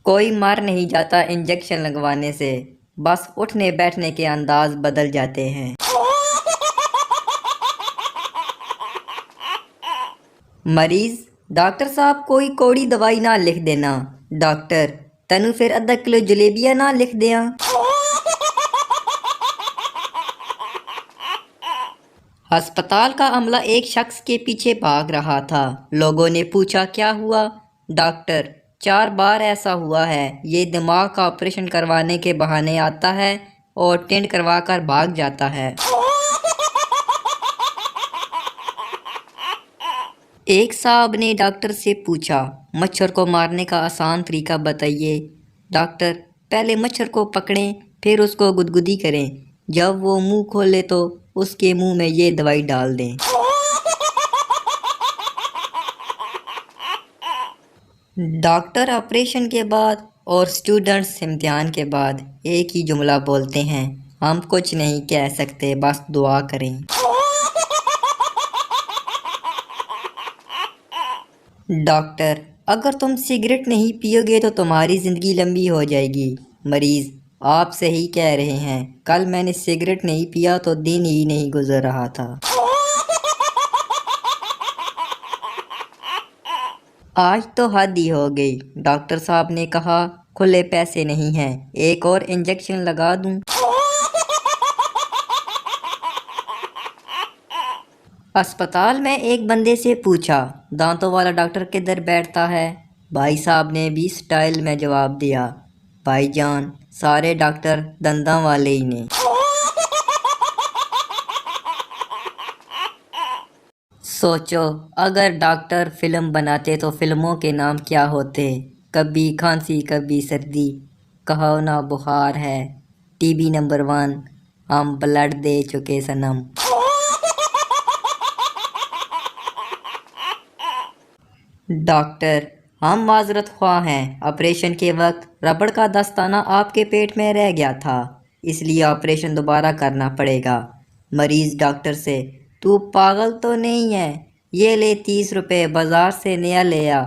کوئی مر نہیں جاتا انجیکشن لگوانے سے، بس اٹھنے بیٹھنے کے انداز بدل جاتے ہیں۔ مریض: ڈاکٹر صاحب کوئی کوڑی دوائی نہ لکھ دینا۔ ڈاکٹر: تینوں پھر آدھا کلو جلیبیاں نہ لکھ دیاں۔ ہسپتال کا عملہ ایک شخص کے پیچھے بھاگ رہا تھا۔ لوگوں نے پوچھا کیا ہوا؟ ڈاکٹر: 4 بار ایسا ہوا ہے، یہ دماغ کا آپریشن کروانے کے بہانے آتا ہے اور ٹینڈ کروا کر بھاگ جاتا ہے۔ ایک صاحب نے ڈاکٹر سے پوچھا مچھر کو مارنے کا آسان طریقہ بتائیے۔ ڈاکٹر: پہلے مچھر کو پکڑیں، پھر اس کو گدگدی کریں، جب وہ منہ کھولے تو اس کے منہ میں یہ دوائی ڈال دیں۔ ڈاکٹر آپریشن کے بعد اور اسٹوڈنٹس امتحان کے بعد ایک ہی جملہ بولتے ہیں: ہم کچھ نہیں کہہ سکتے، بس دعا کریں۔ ڈاکٹر: اگر تم سگریٹ نہیں پیو گے تو تمہاری زندگی لمبی ہو جائے گی۔ مریض: آپ صحیح کہہ رہے ہیں، کل میں نے سگریٹ نہیں پیا تو دن ہی نہیں گزر رہا تھا۔ آج تو حد ہی ہو گئی۔ ڈاکٹر صاحب نے کہا کھلے پیسے نہیں ہیں، ایک اور انجیکشن لگا دوں؟ اسپتال میں ایک بندے سے پوچھا دانتوں والا ڈاکٹر کدھر بیٹھتا ہے؟ بھائی صاحب نے بھی سٹائل میں جواب دیا: بھائی جان، سارے ڈاکٹر دنداں والے ہی نے۔ سوچو اگر ڈاکٹر فلم بناتے تو فلموں کے نام کیا ہوتے؟ کبھی کھانسی کبھی سردی، کہو نا بخار ہے، ٹی بی نمبر 1، ہم بلڈ دے چکے صنم۔ ڈاکٹر: ہم معذرت خواہ ہیں، آپریشن کے وقت ربڑ کا دستانہ آپ کے پیٹ میں رہ گیا تھا، اس لیے آپریشن دوبارہ کرنا پڑے گا۔ مریض ڈاکٹر سے: تو پاگل تو نہیں ہے؟ یہ لے 30 روپے، بازار سے نیا لے آ۔